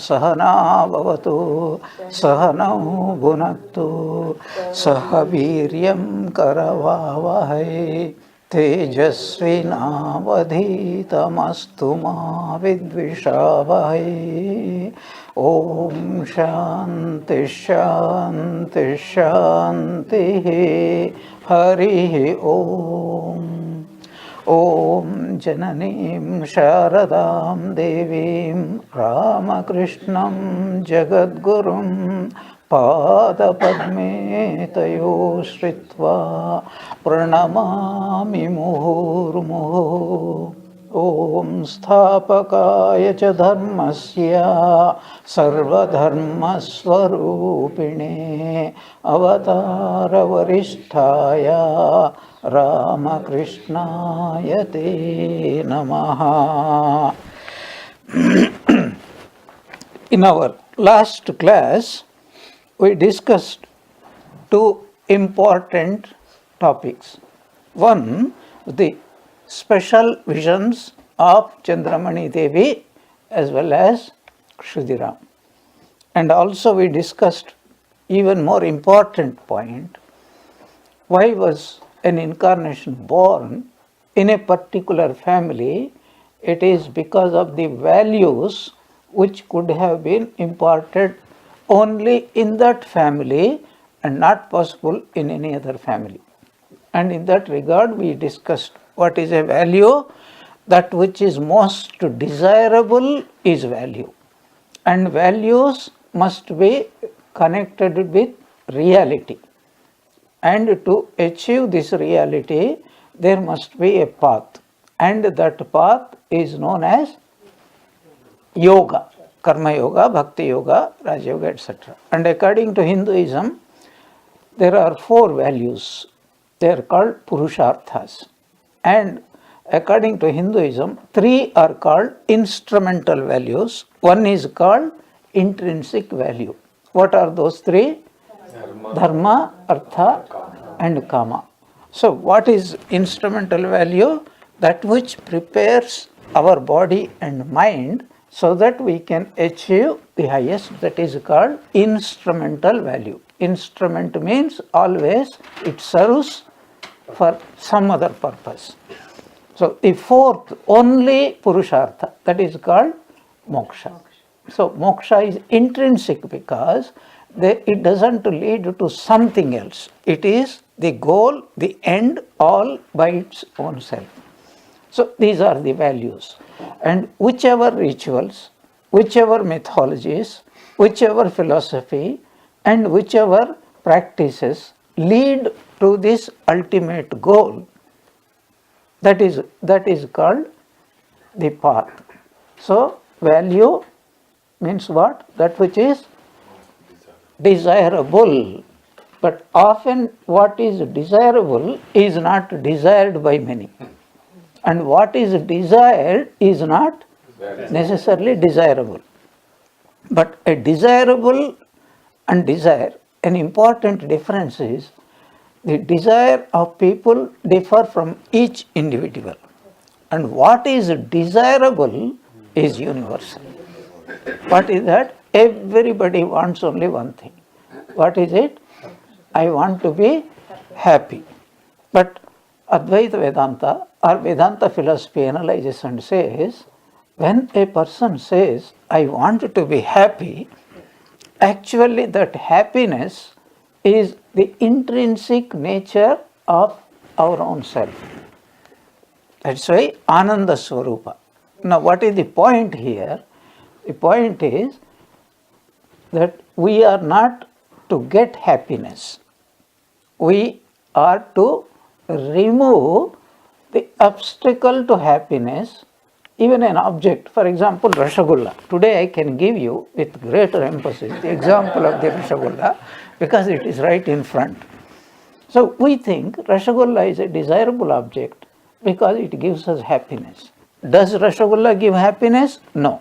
सहना भवतु सहनौ भुनक्तु सह वीर्यं करवावहै तेजस्विनावधीतमस्तु मा विद्विषावहै। ओम शांति शांति शांतिः। हरिः ओम। ओम जननीं शारदां देवीं रामकृष्णं जगद्गुरुं पादपद्मे तयो श्रित्वा प्रणमामि मुहुर्मुहुः। ओम स्थापकाय च धर्मस्य सर्वधर्मस्वरूपिणे अवतारवरिष्ठाय रामकृष्णाय ते नमः। In our last class, we discussed two important topics. One, the special visions of Chandramani Devi as well as Kshudiram. And also we discussed even more important point, why was an incarnation born in a particular family? It is because of the values which could have been imparted only in that family and not possible in any other family. And in that regard we discussed what is a value. That which is most desirable is value, and values must be connected with reality, and to achieve this reality there must be a path, and that path is known as yoga, karma yoga, bhakti yoga, raja yoga, etc. And according to Hinduism there are four values. They are called purusharthas. And according to Hinduism, three are called instrumental values. One is called intrinsic value. What are those three? Dharma, Artha and Kama. So what is instrumental value? That which prepares our body and mind so that we can achieve the highest, that is called instrumental value. Instrument means always it serves for some other purpose. So the fourth, only Purushartha, that is called moksha. So moksha is intrinsic because it doesn't lead to something else. It is the goal, the end, all by its own self. So these are the values. And whichever rituals, whichever mythologies, whichever philosophy, and whichever practices lead to this ultimate goal, that is called the path. So value means what? That which is desirable. But often what is desirable is not desired by many. And what is desired is not necessarily desirable. But a desirable and desire, an important difference is the desire of people differ from each individual. And what is desirable is universal. What is that? Everybody wants only one thing. What is it? I want to be happy. But Advaita Vedanta or Vedanta philosophy analyzes and says, when a person says, I want to be happy, actually that happiness is the intrinsic nature of our own self. That's why Ananda Swarupa. Now what is the point here? The point is that we are not to get happiness. We are to remove the obstacle to happiness, even an object. For example, Rasgulla. Today I can give you with greater emphasis the example of the Rasgulla because it is right in front. So we think Rasgulla is a desirable object because it gives us happiness. Does Rasgulla give happiness? No.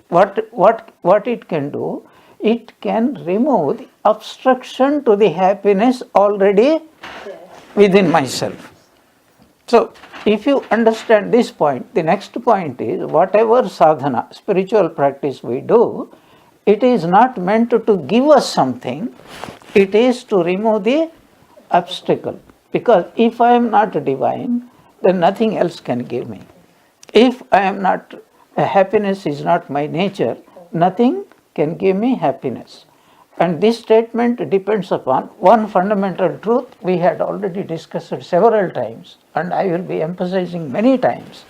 What it can do? It can remove the obstruction to the happiness already within myself. So, if you understand this point, the next point is whatever sadhana, spiritual practice we do, it is not meant to give us something, it is to remove the obstacle. Because if I am not divine, then nothing else can give me. If I am not, happiness is not my nature, nothing can give me happiness. And this statement depends upon one fundamental truth we had already discussed several times, and I will be emphasizing many times.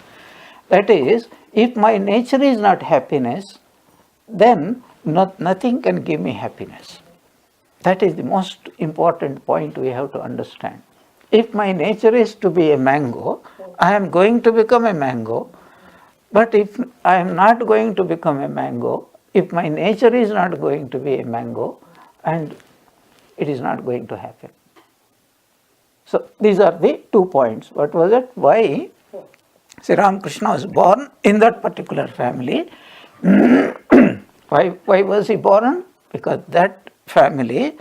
That is, if my nature is not happiness, then nothing can give me happiness. That is the most important point we have to understand. If my nature is to be a mango, I am going to become a mango. But if I am not going to become a mango, if my nature is not going to be a mango, and it is not going to happen. So these are the 2 points. What was it? Why Sri Ramakrishna was born in that particular family. Why was he born? Because that family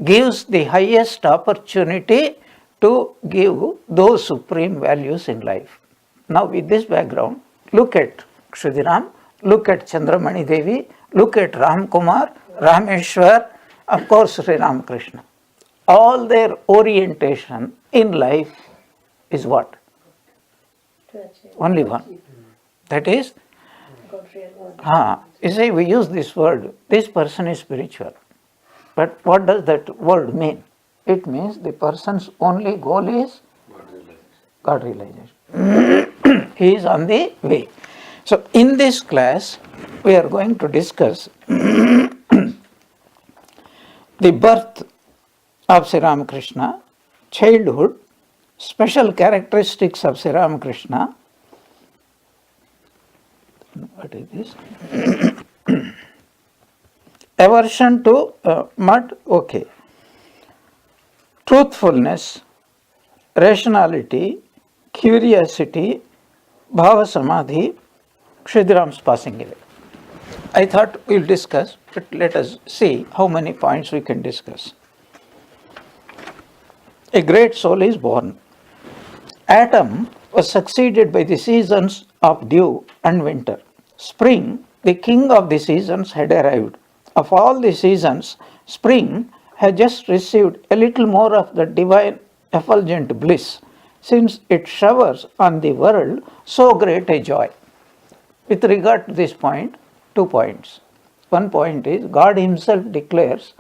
gives the highest opportunity to give those supreme values in life. Now with this background, look at Kshudiram, look at Chandramani Devi, look at Ram Kumar, Rameshwar, of course Sri Ramakrishna. All their orientation in life is what? Only one. That is, you see, we use this word, this person is spiritual. But what does that word mean? It means the person's only goal is God realization. He is on the way. So in this class, we are going to discuss the birth of Sri Ramakrishna, childhood, special characteristics of Sri Ramakrishna. What is this? Aversion to mud, okay. Truthfulness, rationality, curiosity, bhava samadhi, Kshudiram's passing away. I thought we'll discuss, but let us see how many points we can discuss. A great soul is born. Autumn was succeeded by the seasons of dew and winter. Spring, the king of the seasons, had arrived. Of all the seasons, spring had just received a little more of the divine effulgent bliss, since it showers on the world so great a joy. With regard to this point, 2 points. One point is, God himself declares,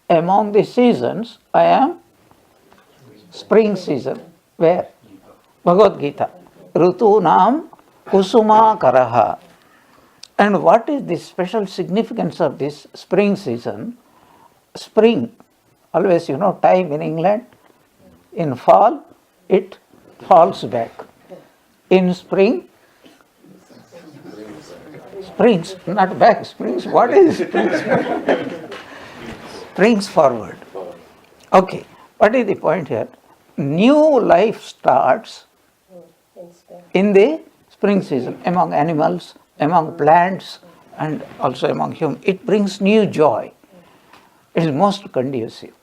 among the seasons, I am spring season. Where? Bhagavad Gita. Rutunam kusuma karaha. And what is the special significance of this spring season? Spring, always time in England, in fall, it falls back. In spring, springs, not back, springs, what is springs? Springs forward. Okay, what is the point here? New life starts in the spring season among animals, among plants, and also among humans. It brings new joy. It is most conducive.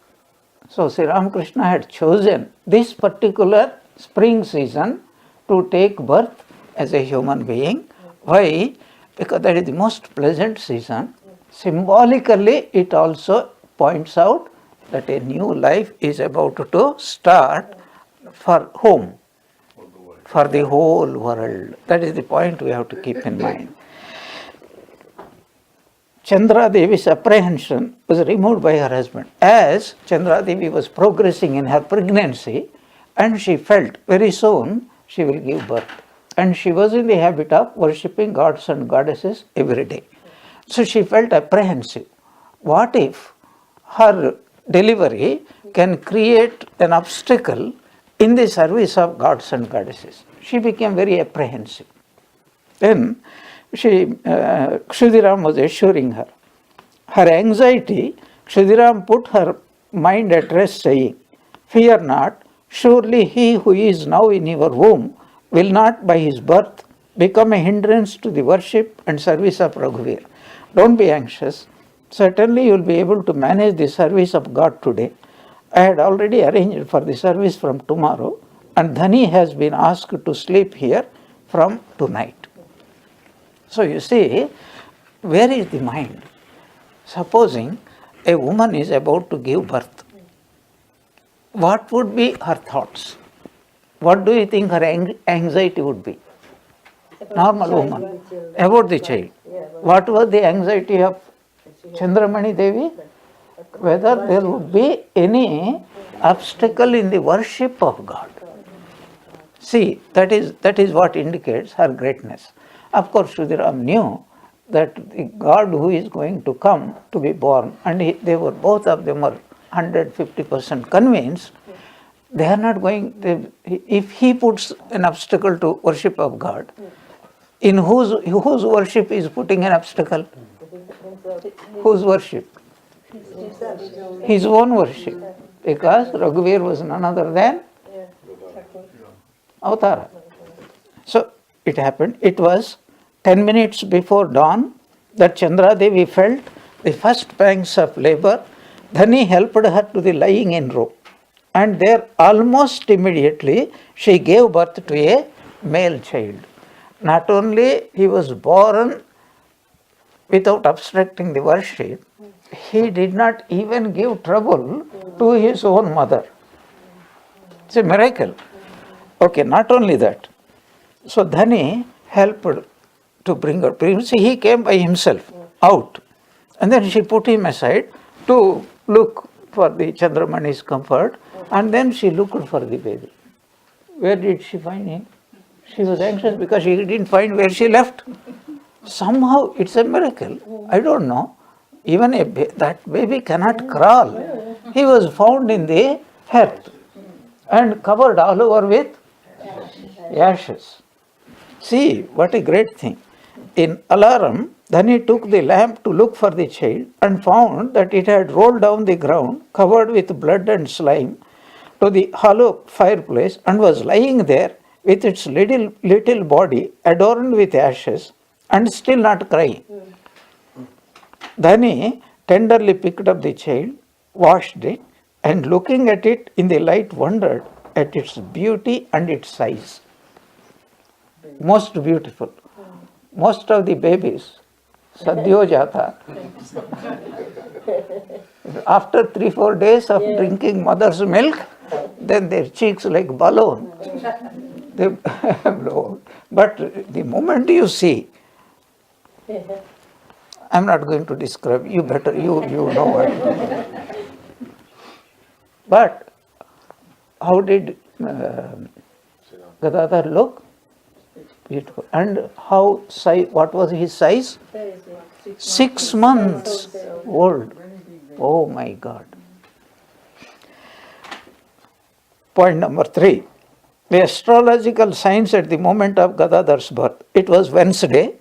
So Sri Ramakrishna had chosen this particular spring season to take birth as a human being. Why? Because that is the most pleasant season. Symbolically, it also points out that a new life is about to start for whom? For the whole world. That is the point we have to keep in mind. Chandra Devi's apprehension was removed by her husband. As Chandra Devi was progressing in her pregnancy, and she felt very soon she will give birth. And she was in the habit of worshipping gods and goddesses every day. So she felt apprehensive. What if her delivery can create an obstacle in the service of gods and goddesses? She became very apprehensive. Then Kshudiram was assuring her. Her anxiety, Kshudiram put her mind at rest, saying, "Fear not, surely he who is now in your womb will not by his birth become a hindrance to the worship and service of Raghuvir. Don't be anxious. Certainly you will be able to manage the service of God today. I had already arranged for the service from tomorrow, and Dhani has been asked to sleep here from tonight. So you see, where is the mind? Supposing a woman is about to give birth, what would be her thoughts? What do you think her anxiety would be? Normal woman. About the child. What was the anxiety of Chandramani Devi? Whether there would be any obstacle in the worship of God. See, that is what indicates her greatness. Of course, Shudiram knew that the God who is going to come to be born, and both of them were 150% convinced, they are not going, if he puts an obstacle to worship of God, in whose worship is putting an obstacle? Whose worship? His own worship. Because Raghuveer was none other than Avatara. So it happened. It was 10 minutes before dawn that Chandra Devi felt the first pangs of labor. Dhani helped her to the lying in room. And there almost immediately she gave birth to a male child. Not only he was born without obstructing the worship, he did not even give trouble to his own mother. It's a miracle. Okay, not only that. So Dhani helped to bring her. See, he came by himself out. And then she put him aside to look for the Chandramani's comfort. And then she looked for the baby. Where did she find him? She was anxious because she didn't find where she left. Somehow it's a miracle. I don't know. Even that baby cannot crawl. He was found in the earth and covered all over with ashes. See, what a great thing. In alarm, Dhani took the lamp to look for the child and found that it had rolled down the ground, covered with blood and slime, to the hollow fireplace and was lying there with its little body adorned with ashes and still not crying. Dhani tenderly picked up the child, washed it, and looking at it in the light wondered at its beauty and its size. Most beautiful. Most of the babies, sadhyo jata, after 3-4 days of drinking mother's milk, then their cheeks like balloon. They blow. But the moment you see, I'm not going to describe, you better, you know what. But how did Gadadhar look? Beautiful. And what was his size? 6 months old. Oh my God. Point number 3. The astrological signs at the moment of Gadadhar's birth. It was Wednesday,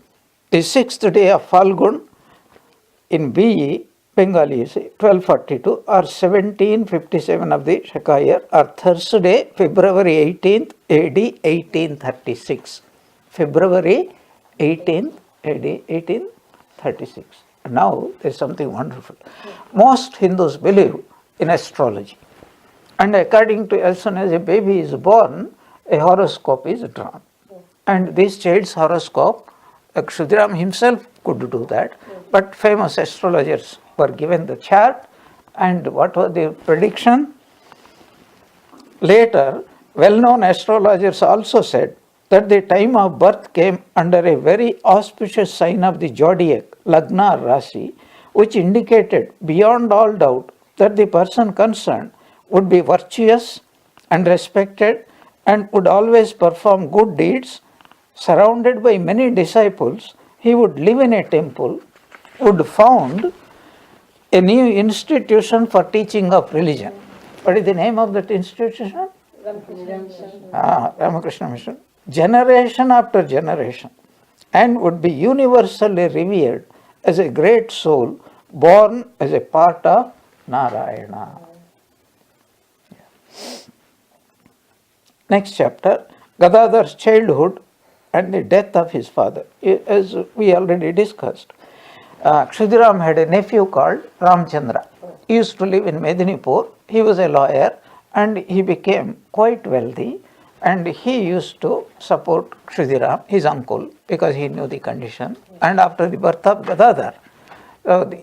the 6th day of Falgun in BE, Bengali, 1242 or 1757 of the Shaka year, or Thursday, February 18th, AD 1836. February 18th, AD 1836. Now there is something wonderful. Most Hindus believe in astrology. And according to, as soon as a baby is born, a horoscope is drawn. And this child's horoscope, Kshudiram himself could do that, but famous astrologers were given the chart, and what was the prediction? Later, well-known astrologers also said that the time of birth came under a very auspicious sign of the zodiac, Lagna Rasi, which indicated beyond all doubt that the person concerned would be virtuous and respected and would always perform good deeds. Surrounded by many disciples, he would live in a temple, would found a new institution for teaching of religion. What is the name of that institution? Ramakrishna Mission. Generation after generation, and would be universally revered as a great soul born as a part of Narayana. Next chapter, Gadadhar's childhood and the death of his father. As we already discussed, Kshudiram had a nephew called Ramchandra. He used to live in Medinipur. He was a lawyer and he became quite wealthy. And he used to support Kshudiram, his uncle, because he knew the condition. And after the birth of Gadadhar,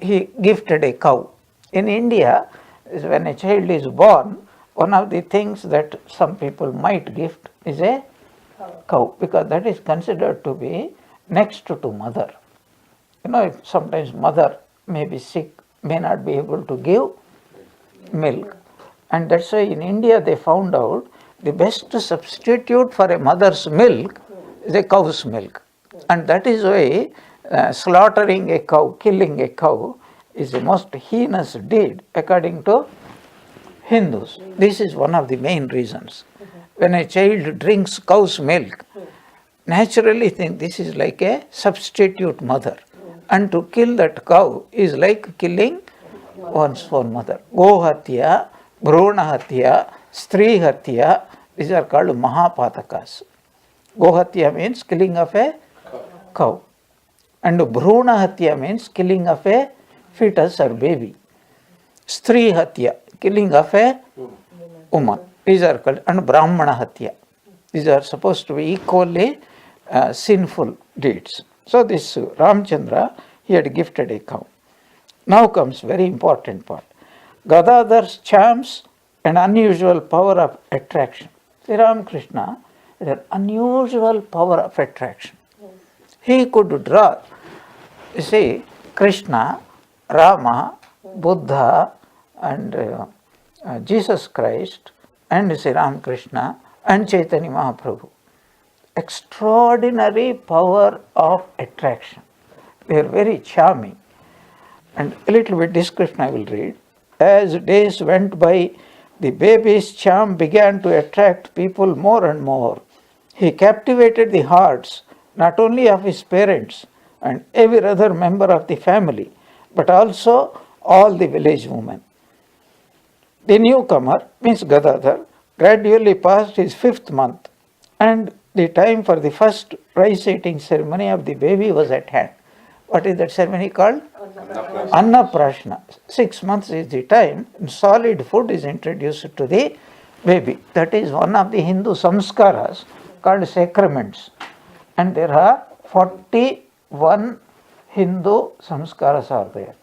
he gifted a cow. In India, when a child is born, one of the things that some people might gift is a cow, because that is considered to be next to mother. If sometimes mother may be sick, may not be able to give milk. And that's why in India they found out the best substitute for a mother's milk is a cow's milk. And that is why slaughtering a cow, killing a cow, is the most heinous deed according to Hindus. This is one of the main reasons. When a child drinks cow's milk, naturally think this is like a substitute mother. And to kill that cow is like killing one's own mother. Gohatya, Bhrunahatya, Strihatya, these are called Mahapatakas. Gohatya means killing of a cow. And Bhrunahatya means killing of a fetus or baby. Strihatya, killing of a woman. These are called, and Brahmana Hatya. These are supposed to be equally sinful deeds. So this Ramchandra, he had gifted a cow. Now comes very important part. Gadadhar's charms and unusual power of attraction. Sri Ramakrishna had an unusual power of attraction. He could draw, you see, Krishna, Rama, Buddha, and Jesus Christ, and Sri Ramakrishna, and Chaitanya Mahaprabhu. Extraordinary power of attraction. They are very charming. And a little bit description I will read. As days went by, the baby's charm began to attract people more and more. He captivated the hearts not only of his parents and every other member of the family, but also all the village women. The newcomer, means Gadadhar, gradually passed his 5th month, and the time for the first rice eating ceremony of the baby was at hand. What is that ceremony called? Annaprashna. 6 months is the time, and solid food is introduced to the baby. That is one of the Hindu samskaras called sacraments. And there are 41 Hindu samskaras are there.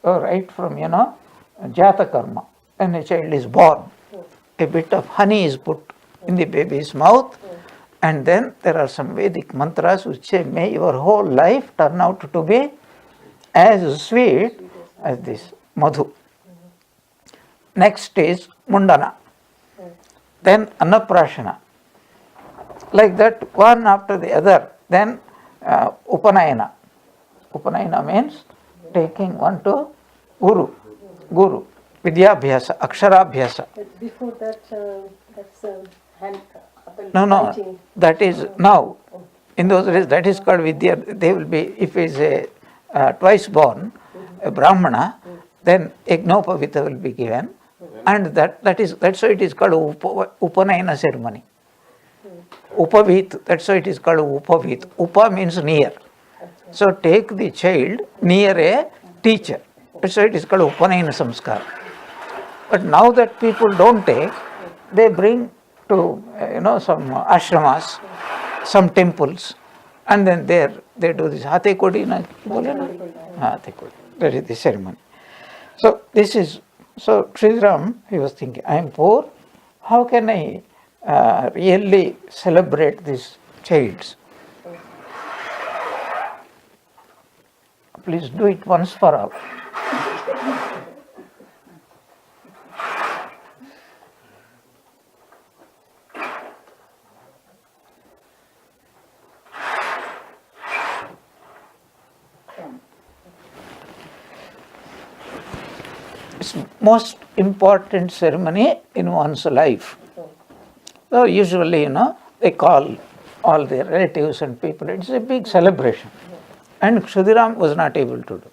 So right from, Jata Karma, when a child is born, a bit of honey is put in the baby's mouth, and then there are some Vedic mantras which say, may your whole life turn out to be as sweet as this madhu. Next is Mundana, then Annaprashana. Like that, one after the other. Then Upanayana. Upanayana means taking one to Guru, Vidyabhyasa, Aksharabhyasa. Before that, that's hand. No, that is now. In those days, that is called Vidya. They will be, if he is a twice born, a Brahmana, then Yagnopavita will be given, and that's why it is called Upanayana ceremony. Upavit, that's why it is called Upavit. Upa means near. So take the child near a teacher. That's why it is called Upanayana samskar. But now that people don't take, they bring to some ashramas, some temples, and then there they do this Hate Kodi na bole na? Hate Kodi. That is the ceremony. So Sri Ram, he was thinking, I am poor, how can I really celebrate these childs? Please do it once for all. It's most important ceremony in one's life. So usually, they call all their relatives and people. It's a big celebration. And Kshudiram was not able to do.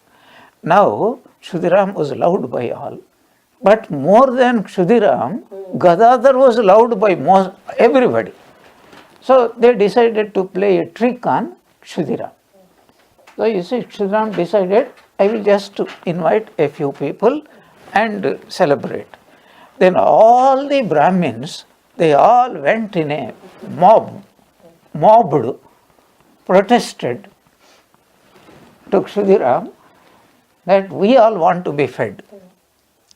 Now, Kshudiram was loved by all. But more than Kshudiram, Gadadhar was loved by everybody. So they decided to play a trick on Kshudiram. So you see, Kshudiram decided, I will just invite a few people and celebrate. Then all the Brahmins, they all went in a mobbed, protested to Kshudiram that we all want to be fed.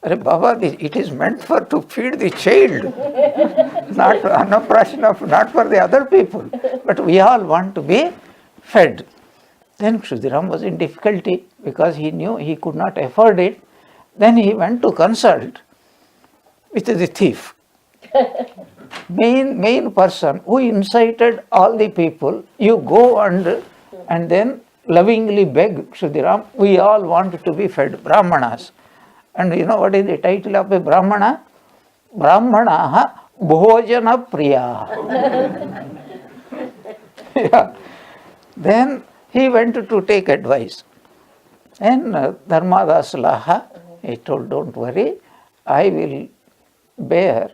Arre Baba, it is meant for to feed the child, not Annaprasana, not for the other people, but we all want to be fed. Then Kshudiram was in difficulty because he knew he could not afford it. Then he went to consult with the thief. Main person who incited all the people, you go and then lovingly beg Kshudiram, we all want to be fed, Brahmanas. And you know what is the title of a Brahmana? Brahmanaha Bhojana Priya. Yeah. Then he went to take advice. And Dharmadas Laha, he told, don't worry, I will bear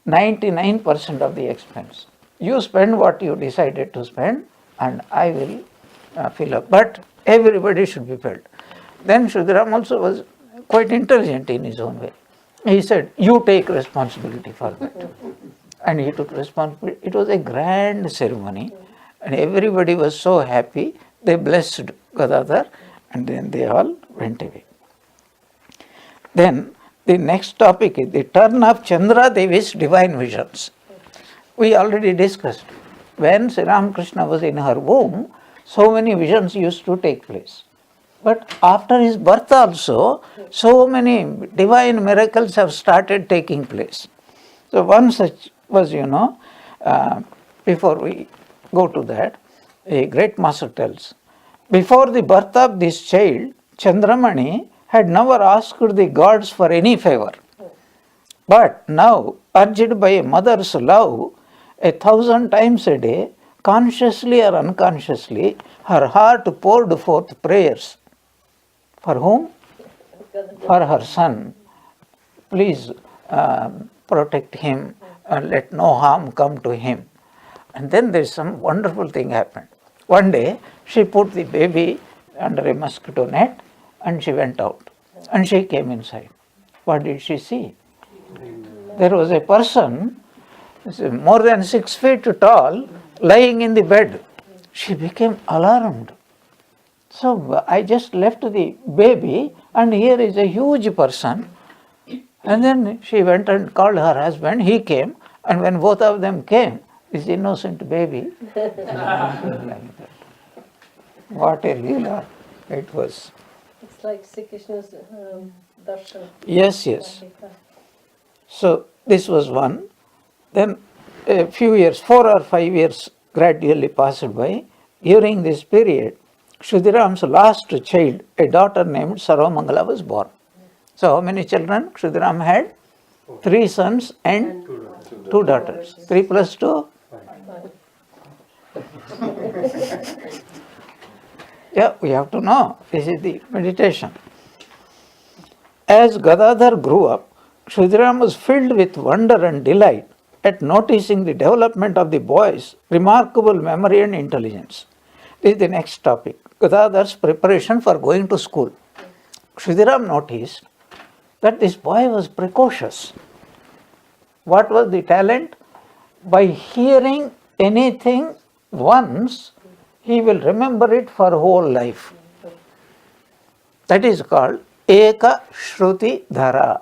99% of the expense. You spend what you decided to spend and I will fill up. But everybody should be fed. Then Kshudiram also was quite intelligent in his own way. He said, you take responsibility for that. And he took responsibility. It was a grand ceremony and everybody was so happy. They blessed Gadadhar and then they all went away. Then the next topic is the turn of Chandra Devi's divine visions. We already discussed. When Sri Ramakrishna was in her womb, so many visions used to take place. But after his birth also, so many divine miracles have started taking place. So one such was, before we go to that, a great master tells, before the birth of this child, Chandramani had never asked the gods for any favor. But now, urged by a mother's love, 1,000 times a day, consciously or unconsciously, her heart poured forth prayers. For whom? For her son. Please protect him and let no harm come to him. And then there is some wonderful thing happened. One day, she put the baby under a mosquito net and she went out. And she came inside. What did she see? There was a person more than 6 feet tall lying in the bed. She became alarmed. So I just left the baby and here is a huge person. And then she went and called her husband. He came and when both of them came, this innocent baby, like that. What a Leela it was. It's like Sri Krishna's darshan. Yes. So this was one. Then a few years, 4 or 5 years gradually passed by. During this period, Kshudiram's last child, a daughter named Sarvamangala, was born. So how many children Kshudiram had? 3 sons and 2 daughters. 3 plus 2? Yeah, we have to know. This is the meditation. As Gadadhar grew up, Kshudiram was filled with wonder and delight at noticing the development of the boy's remarkable memory and intelligence. This is the next topic. Gadadhar's preparation for going to school. Kshudiram noticed that this boy was precocious. What was the talent? By hearing anything once, he will remember it for whole life. That is called Eka Shruti Dhara.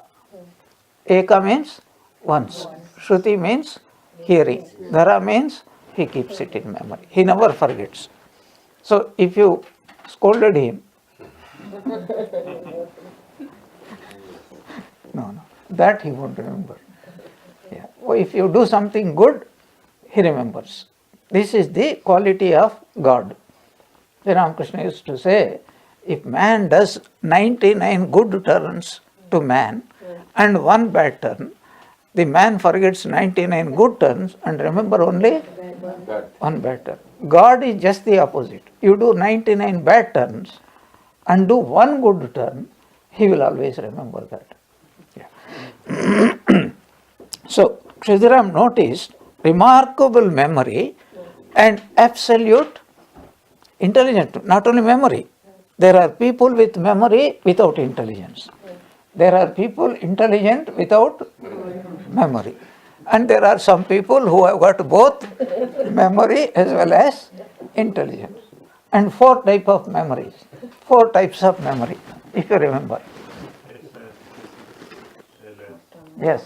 Eka means once. Shruti means hearing. Dhara means he keeps it in memory. He never forgets. So if you scolded him, no, that he won't remember. Yeah. Or if you do something good, he remembers. This is the quality of God. Sri Ramakrishna used to say, if man does 99 good turns to man and 1 bad turn, the man forgets 99 good turns and remember only 1 bad turn. God is just the opposite. You do 99 bad turns and do 1 good turn, he will always remember that. Yeah. So, Kshudiram noticed remarkable memory and absolute intelligence, not only memory. There are people with memory without intelligence. There are people intelligent without memory. And there are some people who have got both memory as well as intelligence. And 4 types of memories, 4 types of memory, if you remember. Yes.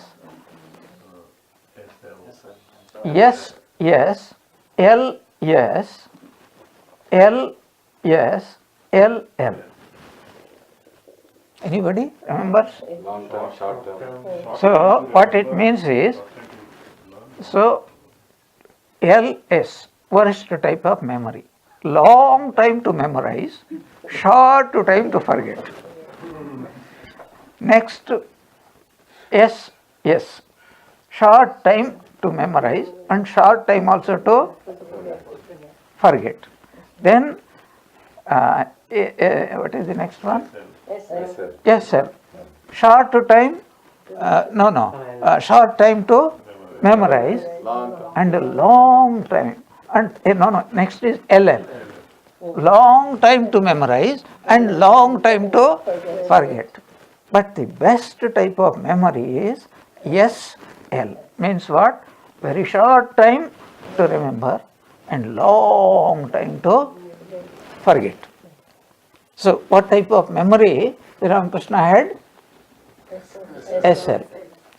Yes, yes, L, yes, L, yes, L, L. Anybody remembers? Long term, short term. So what it means is, so LS, worst type of memory. Long time to memorize, short time to forget. Next, S, yes, short time to memorize and short time also to forget. Then, what is the next one? Yes, sir. Short time, short time to memorize and a long time. And next is LL. Long time to memorize and long time to forget. But the best type of memory is SL. Means what? Very short time to remember and long time to forget. So, what type of memory Ramakrishna had? SL.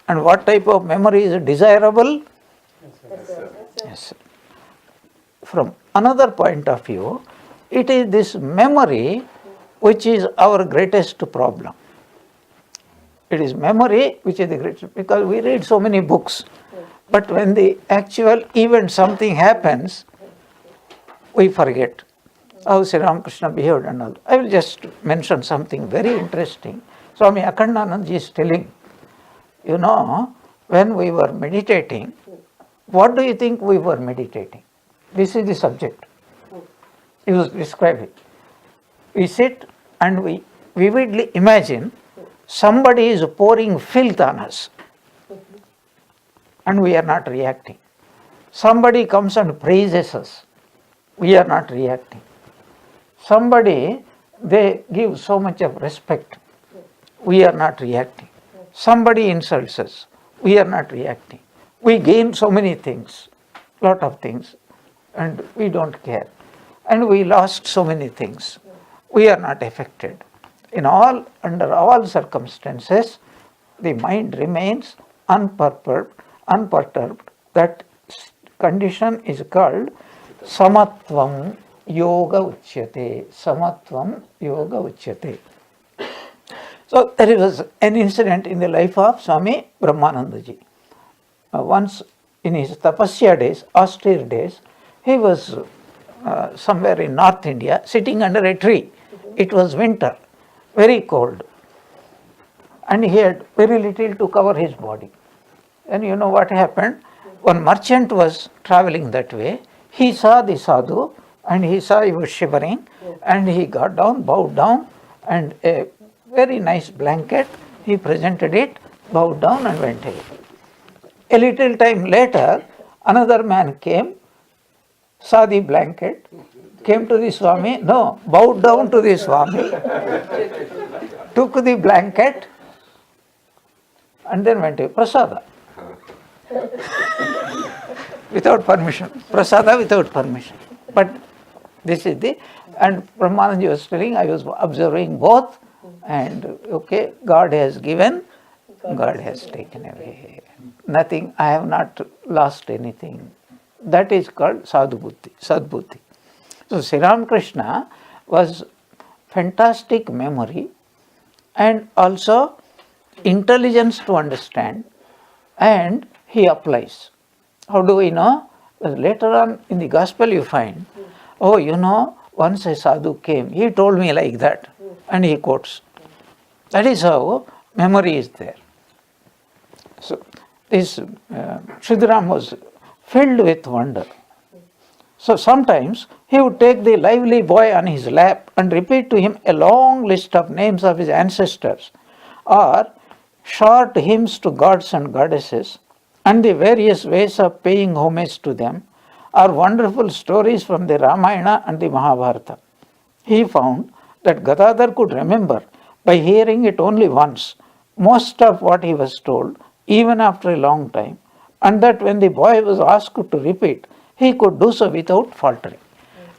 And what type of memory is desirable? SL. From another point of view, it is this memory which is our greatest problem. It is memory which is the greatest, because we read so many books, but when the actual event, something happens, we forget how Sri Ramakrishna behaved and all. I will just mention something very interesting. Swami Akhandanand is telling, when we were meditating, what do you think we were meditating? This is the subject. He was describing. We sit and we vividly imagine somebody is pouring filth on us and we are not reacting. Somebody comes and praises us. We are not reacting. Somebody, they give so much of respect. We are not reacting. Somebody insults us. We are not reacting. We gain so many things, lot of things, and we don't care. And we lost so many things. We are not affected. Under all circumstances, the mind remains unperturbed. That condition is called samatvam yoga uchyate. Samatvam yoga uchyate. So there was an incident in the life of Swami Brahmanandaji. Once in his tapasya days, austere days, he was somewhere in North India sitting under a tree. It was winter, very cold, and he had very little to cover his body. And you know what happened? One merchant was traveling that way. He saw the sadhu and he saw he was shivering, and he got down, bowed down, and a very nice blanket, he presented it, bowed down and went away. A little time later, another man came, saw the blanket, came to the Swami, bowed down to the Swami, took the blanket and then went away. Prasada. Without permission. Prasada without permission. But this is and Brahmanandaji was telling, I was observing both, and okay, God has given, God has taken away. Nothing, I have not lost anything. That is called sadhubuddhi, sadbuddhi. So Sri Ramakrishna was fantastic memory and also intelligence to understand, and he applies. How do we know? Because later on in the gospel you find, once a sadhu came, he told me like that, and he quotes. That is how memory is there. So this Sridharam was filled with wonder. So sometimes he would take the lively boy on his lap and repeat to him a long list of names of his ancestors, or short hymns to gods and goddesses, and the various ways of paying homage to them, or wonderful stories from the Ramayana and the Mahabharata. He found that Gadadhar could remember, by hearing it only once, most of what he was told, even after a long time, and that when the boy was asked to repeat, he could do so without faltering.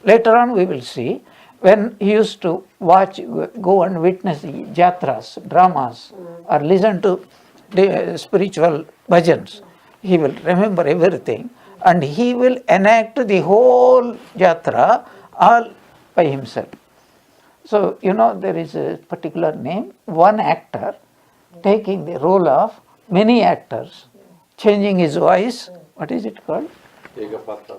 Later on we will see, when he used to go and witness the jatras, dramas, or listen to the spiritual bhajans, he will remember everything and he will enact the whole jatra all by himself. So, there is a particular name, one actor taking the role of many actors, changing his voice. What is it called? Ekapatra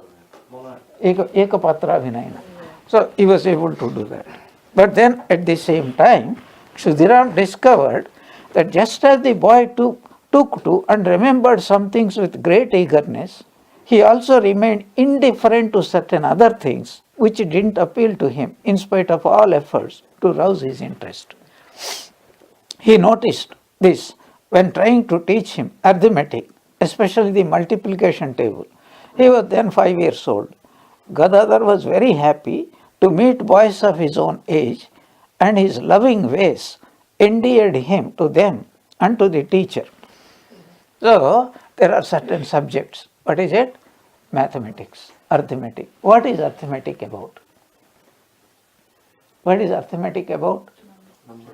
Vinayana. So, he was able to do that. But then at the same time, Kshudiram discovered that just as the boy took to and remembered some things with great eagerness, he also remained indifferent to certain other things which didn't appeal to him in spite of all efforts to rouse his interest. He noticed this when trying to teach him arithmetic, especially the multiplication table. He was then 5 years old. Gadadhar was very happy to meet boys of his own age, and his loving ways endeared him to them and to the teacher. So, there are certain subjects. What is it? Mathematics, arithmetic. What is arithmetic about? What is arithmetic about?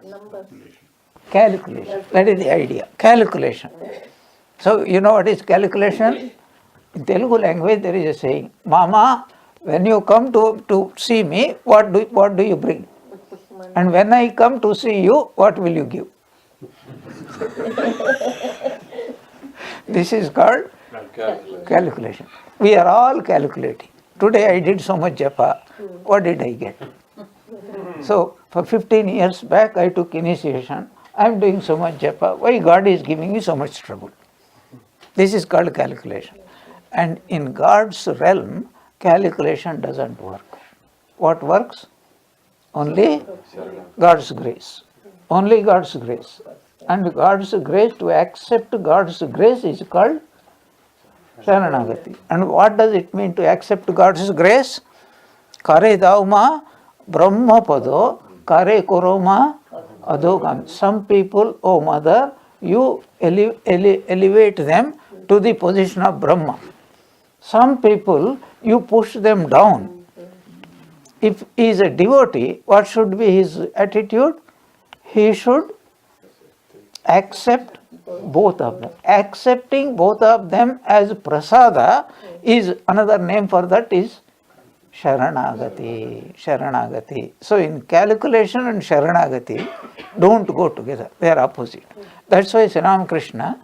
Numbers. Calculation. That is the idea. Calculation. So, you know what is calculation? In Telugu language there is a saying, Mama, when you come to see me, what do you bring? And when I come to see you, what will you give? This is called calculation. We are all calculating. Today I did so much japa. What did I get? So for 15 years back I took initiation. I am doing so much japa. Why God is giving me so much trouble? This is called calculation. And in God's realm, calculation doesn't work. What works? Only God's grace. Only God's grace. And God's grace, to accept God's grace is called Sharanagati. And what does it mean to accept God's grace? Kare dauma brahma pado kare koroma adogam. Some people, oh mother, you elevate them to the position of Brahma. Some people, you push them down. If he is a devotee, what should be his attitude? He should accept both of them. Accepting both of them as prasada is another name for that is Sharanagati. Sharanagati. So in calculation and Sharanagati don't go together. They are opposite. That's why Sri Ramakrishna,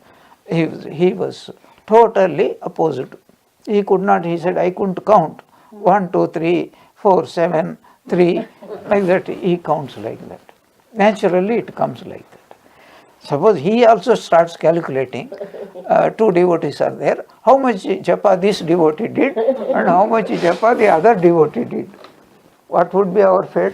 he was totally opposite. He could not, he said, I couldn't count. 1, 2, 3, 4, 7, 3, like that. He counts like that. Naturally it comes like that. Suppose he also starts calculating, 2 devotees are there, how much japa this devotee did and how much japa the other devotee did. What would be our fate?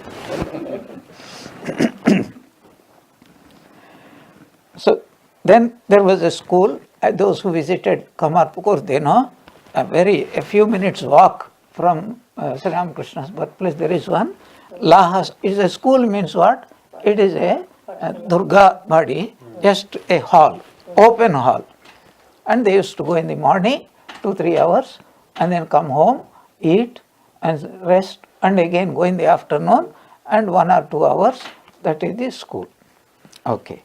So then there was a school, those who visited Kamarpukur, they know, a few minutes walk from Sri Ramakrishna's birthplace, there is one. Lahas is a school means what? It is a Durga body, just a hall, open hall. And they used to go in the morning, 2-3 hours, and then come home, eat and rest, and again go in the afternoon, and 1 or 2 hours, that is the school. Okay.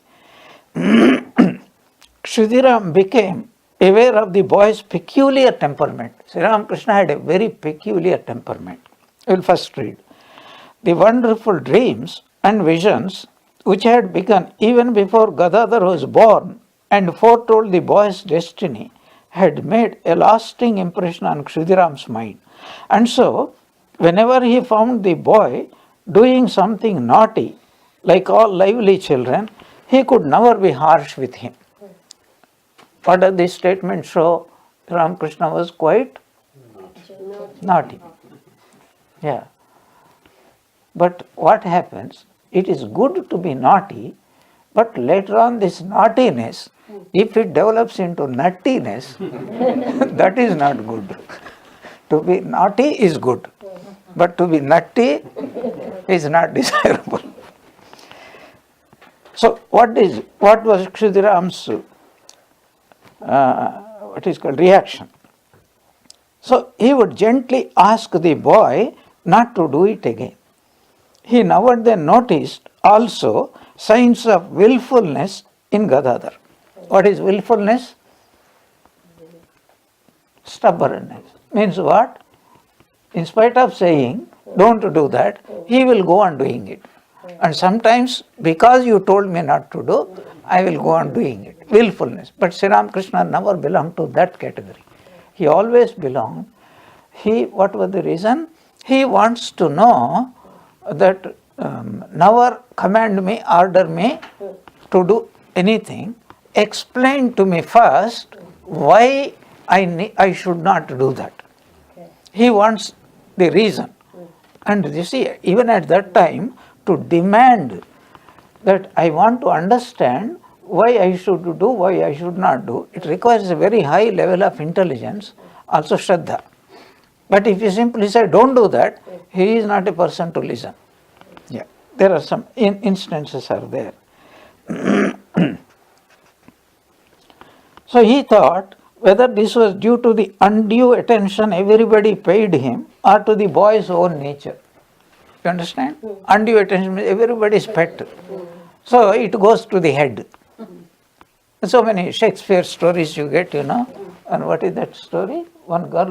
Kshudiram became aware of the boy's peculiar temperament. Sri Ramakrishna had a very peculiar temperament. We will first read. The wonderful dreams and visions which had begun even before Gadadhar was born and foretold the boy's destiny had made a lasting impression on Kshudiram's mind. And so, whenever he found the boy doing something naughty, like all lively children, he could never be harsh with him. What does this statement show? Ramakrishna was quite naughty. Yeah. But what happens? It is good to be naughty, but later on this naughtiness, if it develops into nuttiness, that is not good. To be naughty is good, but to be nutty is not desirable. So what was Kshudiram's what is called reaction. So he would gently ask the boy not to do it again. He now then noticed also signs of willfulness in Gadadhar. What is willfulness? Stubbornness. Means what? In spite of saying, don't do that, he will go on doing it. And sometimes, because you told me not to do, I will go on doing it. Willfulness. But Sri Ramakrishna never belonged to that category. He always belonged. What was the reason? He wants to know that never command me, order me to do anything. Explain to me first why I should not do that. He wants the reason. And you see, even at that time, to demand that I want to understand why I should do, why I should not do, it requires a very high level of intelligence, also Shraddha. But if you simply say, don't do that, he is not a person to listen. Yeah, there are some instances are there. So he thought whether this was due to the undue attention everybody paid him or to the boy's own nature. You understand? Undue attention, everybody's pet. So it goes to the head. So many Shakespeare stories you get, And what is that story? One girl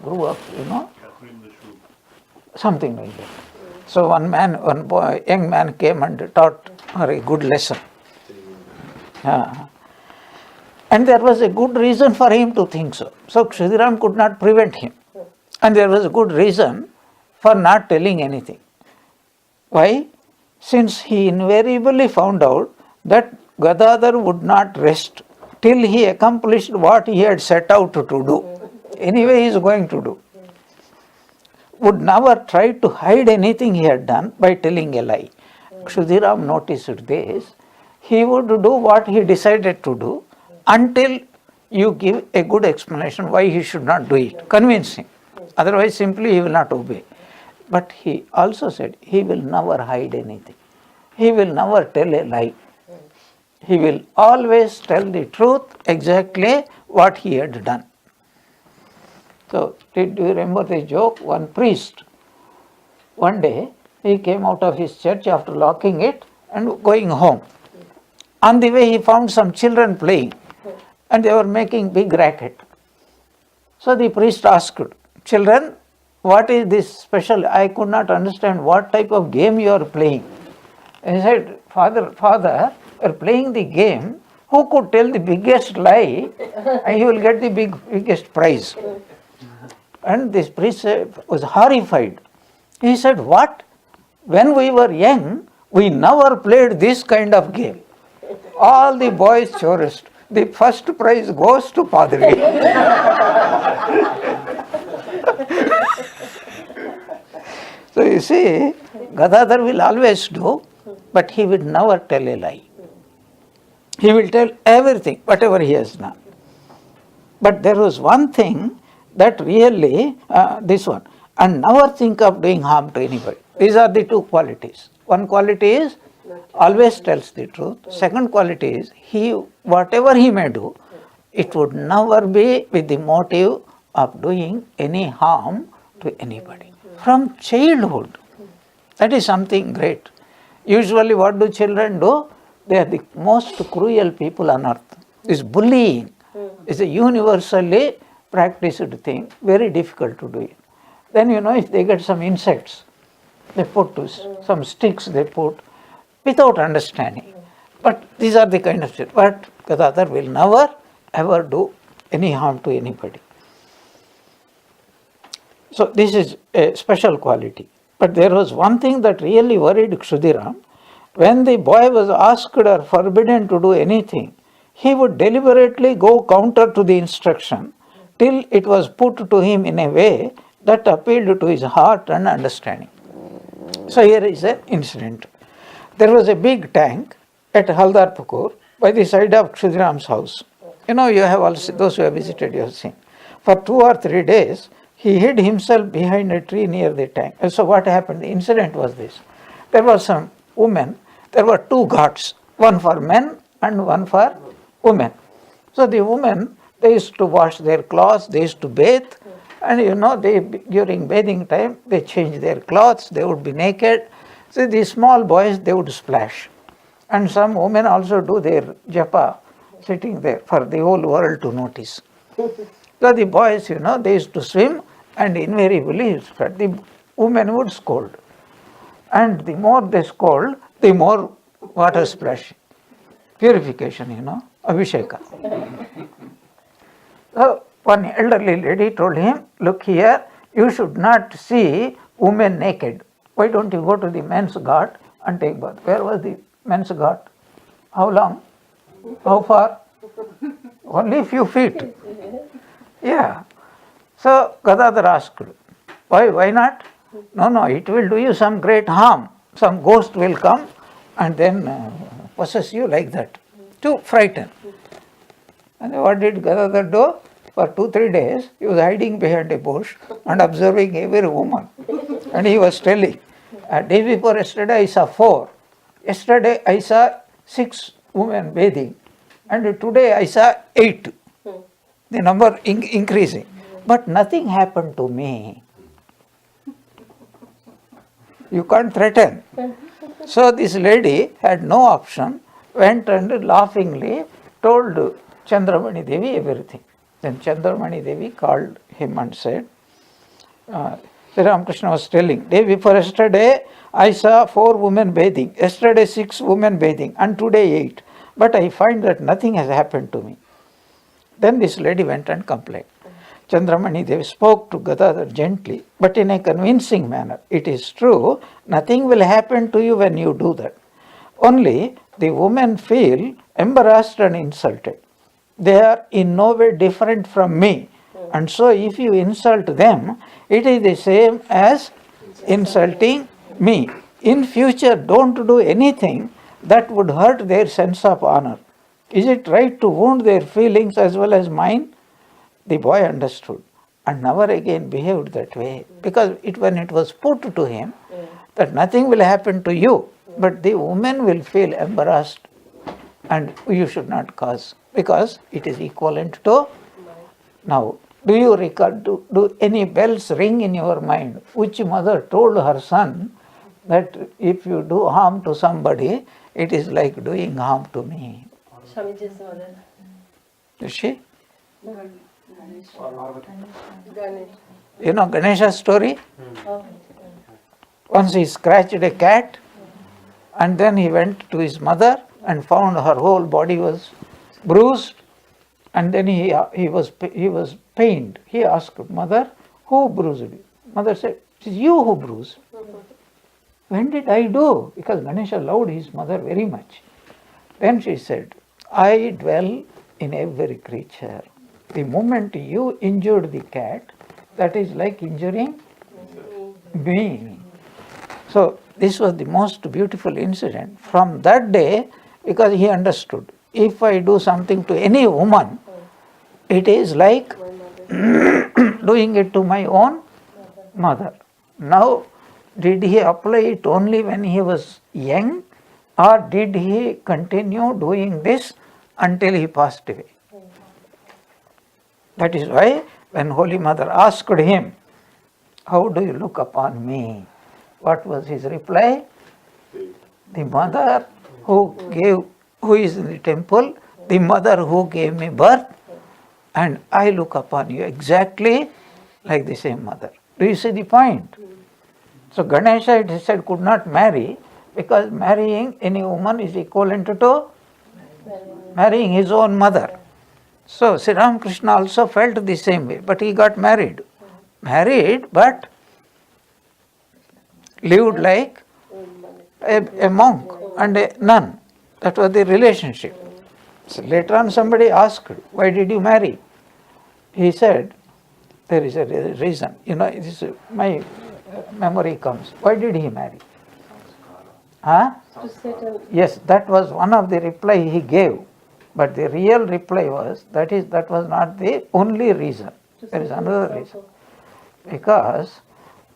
grew up, something like that. So one young man came and taught her a good lesson. And there was a good reason for him to think so. So Kshudiram could not prevent him. And there was a good reason for not telling anything. Why? Since he invariably found out that Gadadhar would not rest till he accomplished what he had set out to do. Anyway, he is going to do. Would never try to hide anything he had done by telling a lie. Kshudiram noticed this. He would do what he decided to do until you give a good explanation why he should not do it. Convince him. Otherwise, simply he will not obey. But he also said he will never hide anything. He will never tell a lie. He will always tell the truth, exactly what he had done. So, do you remember the joke? One priest, one day, he came out of his church after locking it and going home. On the way, he found some children playing and they were making big racket. So the priest asked, children, what is this special? I could not understand what type of game you are playing. And he said, Father, you are playing the game. Who could tell the biggest lie and he will get the biggest prize? And this priest was horrified. He said, what? When we were young, we never played this kind of game. All the boys chorused. The first prize goes to Padri. So you see, Gadadhar will always do, but he will never tell a lie. He will tell everything, whatever he has done. But there was one thing that really, this one, and never think of doing harm to anybody. These are the two qualities. One quality is always tells the truth. Second quality is whatever he may do, it would never be with the motive of doing any harm to anybody. From childhood, that is something great. Usually what do children do? They are the most cruel people on earth. This bullying is a universally practiced thing, very difficult to do it. Then if they get some insects, they put some sticks they put without understanding. But these are the kind of shit. But Gadadhar will never ever do any harm to anybody. So this is a special quality. But there was one thing that really worried Kshudiram. When the boy was asked or forbidden to do anything, he would deliberately go counter to the instruction till it was put to him in a way that appealed to his heart and understanding. So here is an incident. There was a big tank at Haldarpukur by the side of Kshudiram's house. You have also, those who have visited, you have seen. For 2 or 3 days, he hid himself behind a tree near the tank. And so what happened? The incident was this. There was some women, there were 2 ghats, one for men and one for women. So the women, They used to wash their clothes, they used to bathe, and during bathing time, they change their clothes, they would be naked. So these small boys, they would splash. And some women also do their japa, sitting there for the whole world to notice. So the boys, they used to swim, and invariably the women would scold. And the more they scold, the more water splashing. Purification, Abhisheka. So one elderly lady told him, look here, you should not see women naked. Why don't you go to the men's ghat and take bath? Where was the men's ghat? How long? How far? Only a few feet. Yeah. So Gadadhar asked, why not? No, it will do you some great harm. Some ghost will come and then possess you like that, to frighten. And what did Gadadhar do? For 2-3 days, he was hiding behind a bush and observing every woman. And he was telling, day before yesterday I saw 4. Yesterday I saw 6 women bathing. And today I saw 8. The number increasing. But nothing happened to me. You can't threaten. So this lady had no option, went and laughingly told Chandramani Devi everything. Then Chandramani Devi called him and said, Sri Ramakrishna was telling, day before yesterday I saw 4 women bathing, yesterday 6 women bathing, and today 8. But I find that nothing has happened to me. Then this lady went and complained. Chandramani Devi spoke to Gadadhar gently, but in a convincing manner. It is true, nothing will happen to you when you do that. Only the women feel embarrassed and insulted. They are in no way different from me. And so if you insult them, it is the same as insulting me. In future, don't do anything that would hurt their sense of honor. Is it right to wound their feelings as well as mine? The boy understood and never again behaved that way, because when it was put to him that nothing will happen to you, but the woman will feel embarrassed and you should not cause, because it is equivalent to. Now, do you recall, do any bells ring in your mind? Which mother told her son that if you do harm to somebody, it is like doing harm to me? Swamiji's mother. Is she? Ganesh. You know Ganesha's story? Oh. Once he scratched a cat and then he went to his mother and found her whole body was bruised, and then he was pained. He asked, mother, who bruised you? Mother said, it is you who bruised. When did I do? Because Ganesha loved his mother very much. Then she said, I dwell in every creature. The moment you injured the cat, that is like injuring me. So this was the most beautiful incident. From that day, because he understood, if I do something to any woman, it is like doing it to my own mother. Now, did he apply it only when he was young, or did he continue doing this until he passed away? That is why when Holy Mother asked him, how do you look upon me? What was his reply? The mother who is in the temple, the mother who gave me birth, and I look upon you exactly like the same mother. Do you see the point? So Ganesha, it is said, could not marry, because marrying any woman is equivalent to marrying his own mother. So Sri Ramakrishna also felt the same way, but he got married. Married, but lived like a monk and a nun. That was the relationship. So later on somebody asked, why did you marry? He said, there is a reason. This my memory comes. Why did he marry? Huh? To settle. Yes, that was one of the reply he gave. But the real reply was, that was not the only reason. There is another reason. Because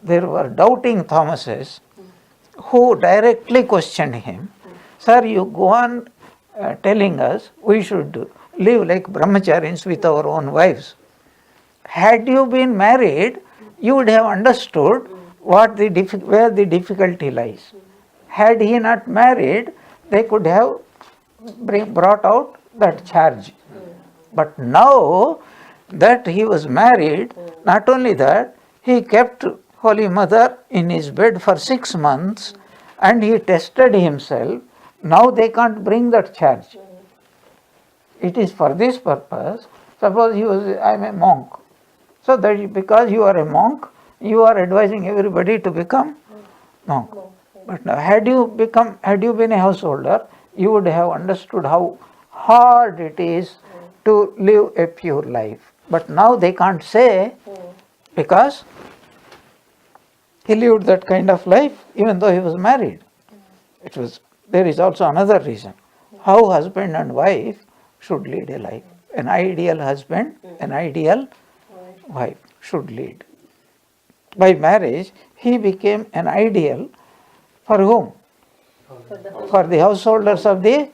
there were doubting Thomases who directly questioned him. Sir, you go on telling us we should live like brahmacharis with our own wives. Had you been married, you would have understood where the difficulty lies. Had he not married, they could have brought out that charge. But now that he was married, not only that, he kept Holy Mother in his bed for 6 months and he tested himself. Now they can't bring that charge. It is for this purpose. Suppose I am a monk. So that because you are a monk, you are advising everybody to become monk. But now, had you been a householder, you would have understood how hard it is to live a pure life. But now they can't say, because he lived that kind of life even though he was married. There is also another reason how husband and wife should lead a life. An ideal husband, an ideal wife should lead. By marriage, he became an ideal for whom? For the householders of the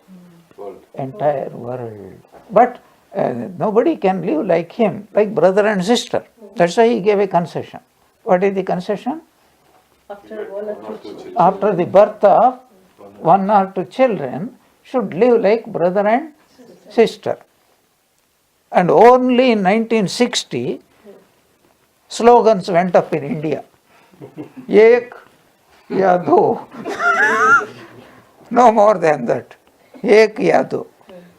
entire world. But nobody can live like him, like brother and sister. That's why he gave a concession. What is the concession? After the birth of 1 or 2 children, should live like brother and sister. And only in 1960, slogans went up in India. Ek ya do. No more than that. Ek ya do.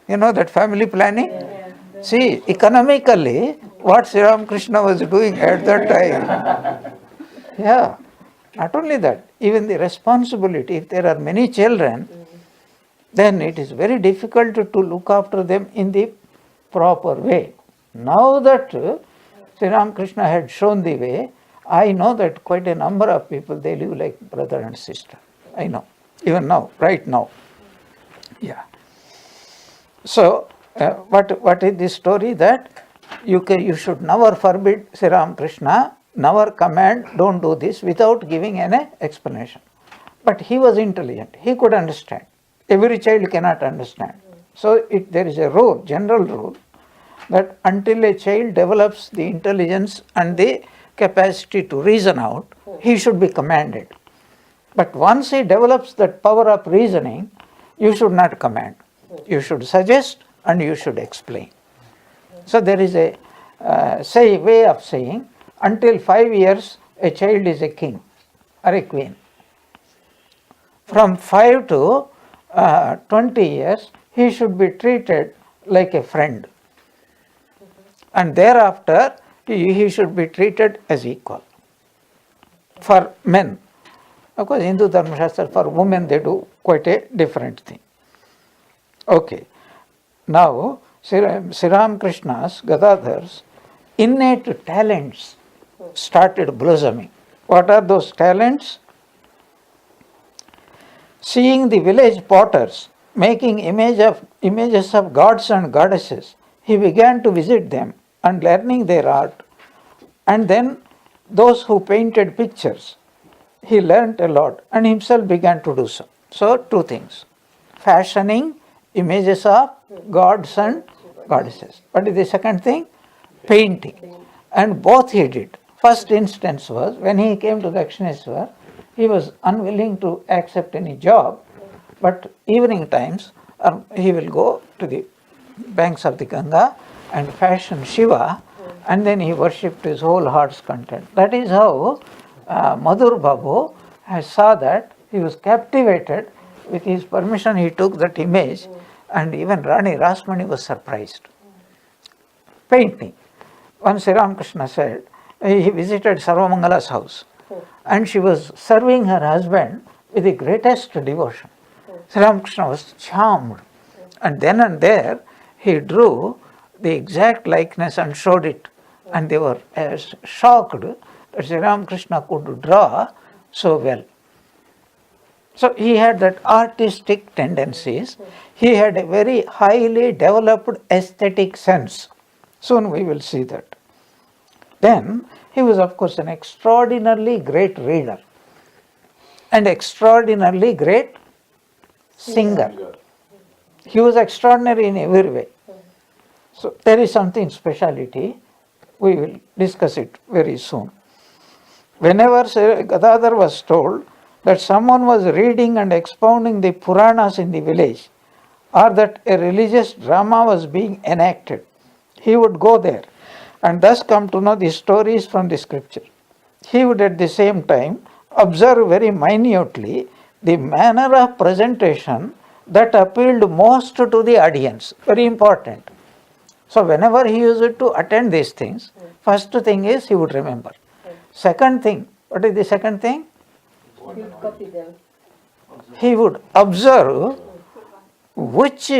You know that family planning? See, economically, what Sri Ramakrishna was doing at that time. Yeah. Not only that, even the responsibility, if there are many children, then it is very difficult to look after them in the proper way. Now that Sri Ramakrishna had shown the way, I know that quite a number of people, they live like brother and sister. I know, even now, right now. Yeah. So, what is the story? That you should never forbid Sri Ramakrishna, never command, don't do this without giving an explanation. But he was intelligent, he could understand. Every child cannot understand. So there is a rule, general rule, that until a child develops the intelligence and the capacity to reason out, he should be commanded. But once he develops that power of reasoning, you should not command. You should suggest and you should explain. So there is a way of saying, until 5 years, a child is a king or a queen. From 5 to 20 years, he should be treated like a friend. And thereafter, he should be treated as equal. For men, of course, Hindu Dharma Shastra, for women, they do quite a different thing. Okay. Now, Sri Ramakrishna's, Gadadhar's innate talents started blossoming. What are those talents? Seeing the village potters making images of gods and goddesses, he began to visit them and learning their art. And then those who painted pictures, he learnt a lot and himself began to do so. So 2 things, fashioning images of gods and goddesses. What is the second thing? Painting. And both he did. First instance was when he came to Dakshineswar, he was unwilling to accept any job, but evening times he will go to the banks of the Ganga and fashion Shiva, and then he worshipped his whole heart's content. That is how Madhur Babu saw that. He was captivated. With his permission, he took that image, and even Rani Rasmani was surprised. Painting. Once Sri Ramakrishna said, he visited Sarvamangala's house, and she was serving her husband with the greatest devotion. Sri Ramakrishna was charmed, and then and there he drew the exact likeness and showed it, and they were shocked that Sri Ramakrishna could draw so well. So he had that artistic tendencies. He had a very highly developed aesthetic sense. Soon we will see that. Then he was, of course, an extraordinarily great reader and extraordinarily great singer. He was extraordinary in every way. So there is something speciality. We will discuss it very soon. Whenever Gadadhar was told that someone was reading and expounding the Puranas in the village, or that a religious drama was being enacted, he would go there and thus come to know the stories from the scripture. He would at the same time observe very minutely the manner of presentation that appealed most to the audience. Very important. So whenever he used to attend these things, first thing is he would remember. Second thing, what is the second thing? You would copy them. He would observe which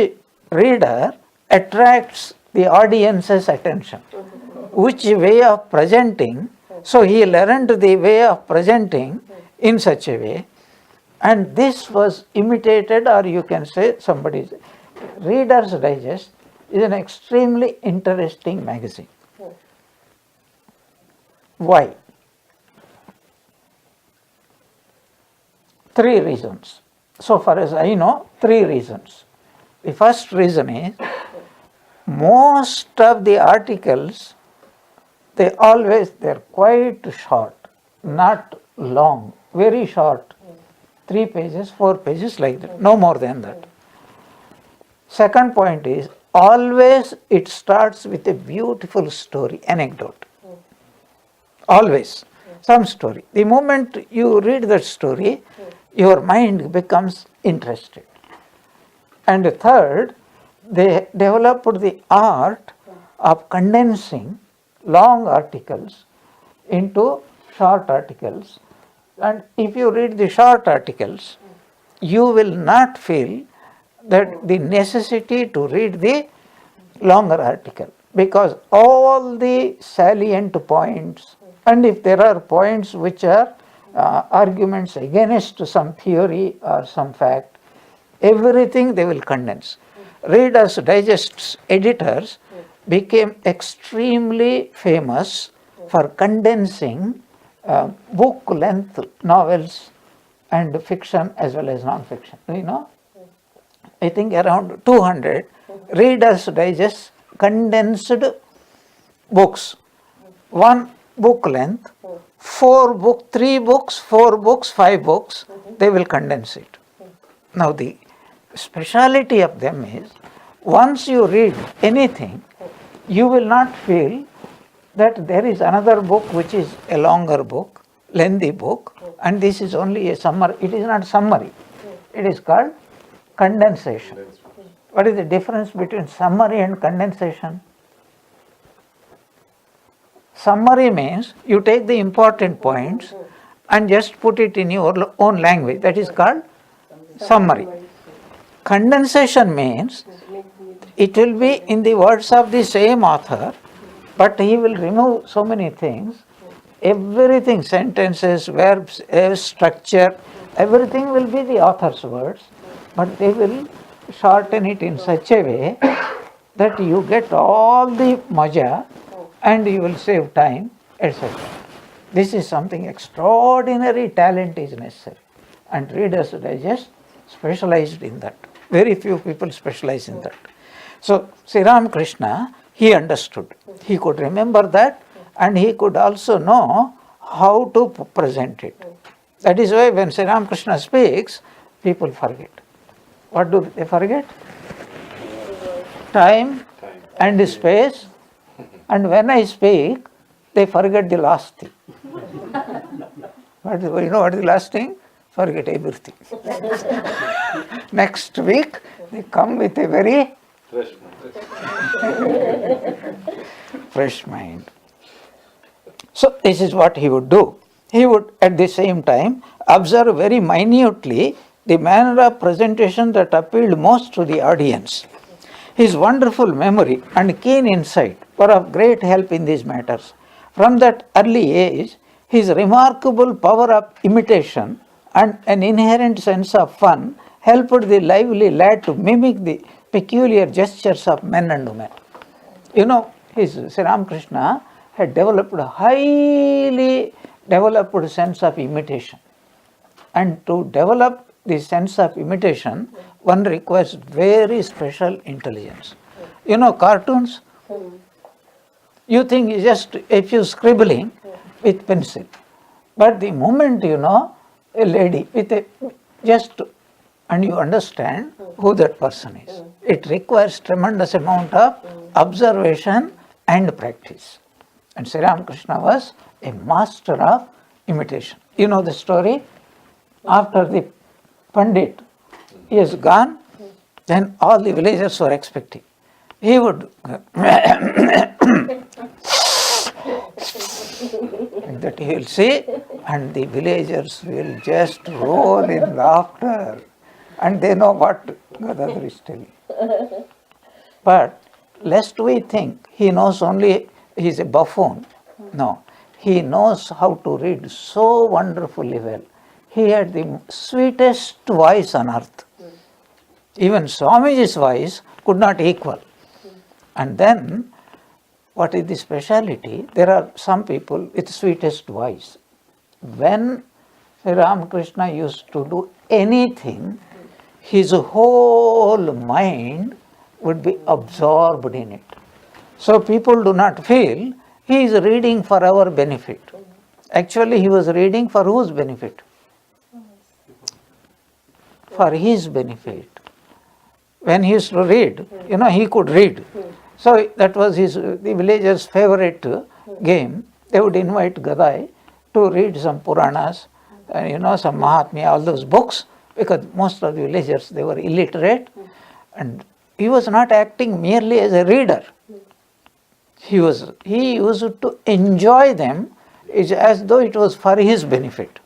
reader attracts the audience's attention, which way of presenting. So he learned the way of presenting in such a way, and this was imitated, or you can say somebody's. Reader's Digest is an extremely interesting magazine. Why? 3 reasons. So far as I know, 3 reasons. The first reason is, most of the articles, they're quite short, not long, very short, 3 pages, 4 pages like that, no more than that. Second point is, always it starts with a beautiful story, anecdote. Always, some story. The moment you read that story, your mind becomes interested. And third, they developed the art of condensing long articles into short articles. And if you read the short articles, you will not feel that the necessity to read the longer article, because all the salient points, and if there are points which are arguments against some theory or some fact, everything they will condense. Reader's Digest's editors became extremely famous for condensing book length novels and fiction as well as non-fiction. Do you know? I think around 200 Reader's Digest condensed books. One book length, 3 books, 4 books, 5 books, they will condense it. Now the speciality of them is, once you read anything, you will not feel that there is another book which is a longer book, lengthy book, and this is only a summary. It is not summary. It is called condensation. What is the difference between summary and condensation? Summary means you take the important points and just put it in your own language. That is called summary. Condensation means it will be in the words of the same author, but he will remove so many things. Everything, sentences, verbs, structure, everything will be the author's words, but they will shorten it in such a way that you get all the maja and you will save time, etc. This is something extraordinary talent is necessary, and Reader's Digest specialized in that. Very few people specialize in that. So Sri Ramakrishna, he understood. He could remember that, and he could also know how to present it. That is why when Sri Ramakrishna speaks, people forget. What do they forget? Time and space. And when I speak, they forget the last thing. You know what is the last thing? Forget everything. Next week, they come with a very fresh mind. So this is what he would do. He would at the same time observe very minutely the manner of presentation that appealed most to the audience. His wonderful memory and keen insight were of great help in these matters. From that early age, his remarkable power of imitation and an inherent sense of fun helped the lively lad to mimic the peculiar gestures of men and women. You know, Sri Ramakrishna had developed a highly developed sense of imitation. And to develop the sense of imitation, one requires very special intelligence. You know cartoons? You think it's just a few scribbling with pencil. But the moment a lady with a just and you understand who that person is. It requires tremendous amount of observation and practice. And Sri Ramakrishna was a master of imitation. You know the story? After the Pandit is gone, then all the villagers were expecting. He would that he will say, and the villagers will just roll in laughter, and they know what Gadadhar is telling. But lest we think he knows only, he is a buffoon. No, he knows how to read so wonderfully well. He had the sweetest voice on earth. Even Swamiji's voice could not equal. And then, what is the speciality? There are some people with sweetest voice. When Sri Ramakrishna used to do anything, his whole mind would be absorbed in it. So people do not feel he is reading for our benefit. Actually, he was reading for whose benefit? For his benefit. When he used to read, he could read. So that was the villagers' favorite game. They would invite Gadai to read some Puranas, some Mahatmya, all those books, because most of the villagers, they were illiterate. And he was not acting merely as a reader. He used to enjoy them as though it was for his benefit.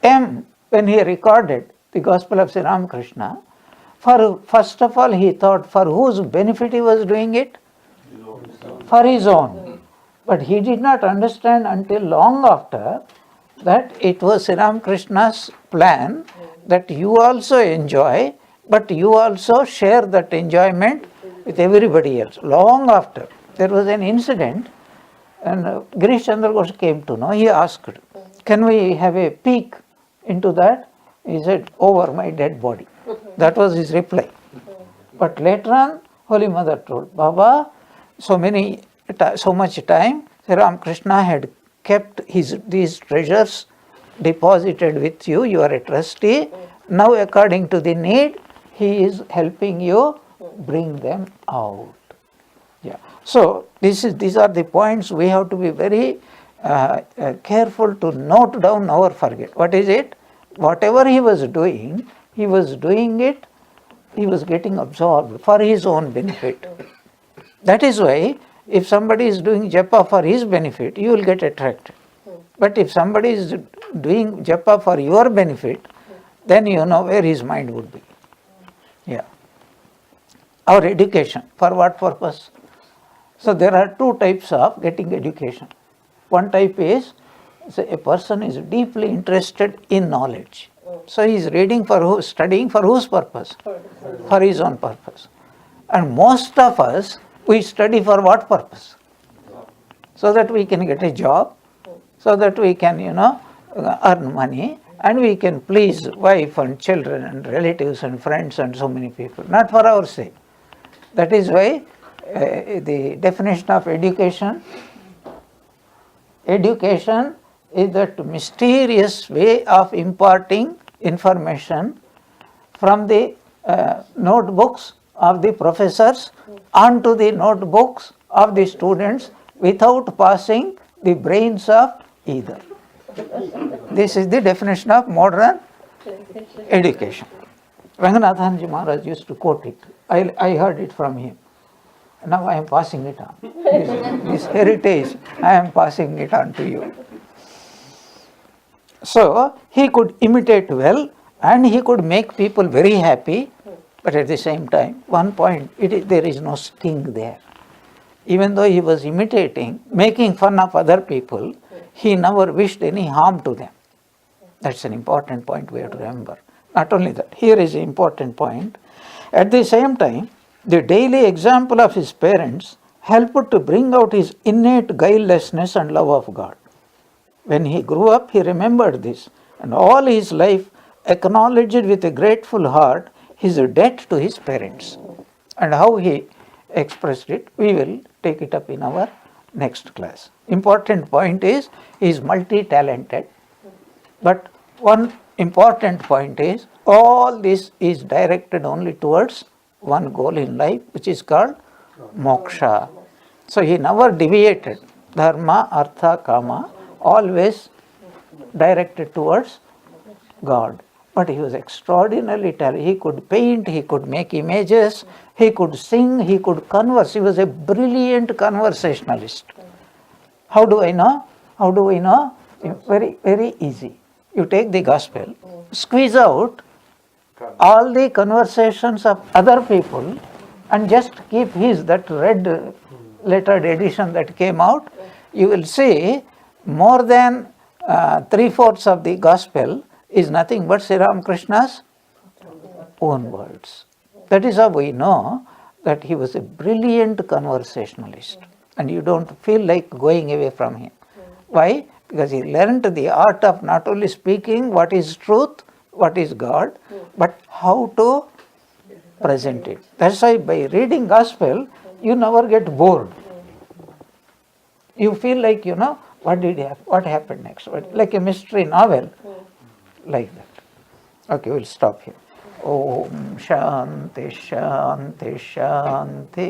When he recorded the Gospel of Sri Ramakrishna, first of all, he thought for whose benefit he was doing it? For his own. But he did not understand until long after that it was Sri Ramakrishna's plan that you also enjoy, but you also share that enjoyment with everybody else. Long after, there was an incident, and Girish Chandra Ghosh came to know. He asked, can we have a peek into that? He said, over my dead body. That was his reply. But later on, Holy Mother told, Baba, so much time, Sri Ramakrishna had kept these treasures deposited with you. You are a trustee. Now, according to the need, he is helping you bring them out. Yeah. So these are the points we have to be very careful to note down or forget. What is it? Whatever he was doing it, he was getting absorbed for his own benefit. That is why if somebody is doing japa for his benefit, you will get attracted. But if somebody is doing japa for your benefit, then you know where his mind would be. Yeah. Our education, for what purpose? So there are two types of getting education. One type is, a person is deeply interested in knowledge. So he is studying for whose purpose? For his own purpose. And most of us, we study for what purpose? So that we can get a job, so that we can, earn money, and we can please wife and children and relatives and friends and so many people, not for our sake. That is why the definition of education is that mysterious way of imparting information from the notebooks of the professors onto the notebooks of the students without passing the brains of either. This is the definition of modern education. Ranganathanji Maharaj used to quote it. I heard it from him. Now I am passing it on. This heritage, I am passing it on to you. So he could imitate well and he could make people very happy, but at the same time, one point, there is no sting there. Even though he was imitating, making fun of other people, he never wished any harm to them. That's an important point we have to remember. Not only that, here is an important point. At the same time, the daily example of his parents helped to bring out his innate guilelessness and love of God. When he grew up, he remembered this, and all his life acknowledged with a grateful heart his debt to his parents, and how he expressed it. We will take it up in our next class. Important point is he is multi-talented, but one important point is all this is directed only towards one goal in life, which is called moksha. So he never deviated. Dharma, artha, kama, always directed towards God. But he was extraordinarily talented. He could paint, he could make images, he could sing, he could converse. He was a brilliant conversationalist. How do I know? How do we know? Very, very easy. You take the gospel, squeeze out all the conversations of other people and just keep his, that red lettered edition that came out, you will see more than 3/4 of the gospel is nothing but Sri Ramakrishna's own words. That is how we know that he was a brilliant conversationalist, and you don't feel like going away from him. Why? Because he learned the art of not only speaking what is truth, what is God, but how to present it. That's why by reading gospel, you never get bored. You feel like, what happened next? Like a mystery novel, like that. Okay, we'll stop here. Om Shanti Shanti Shanti.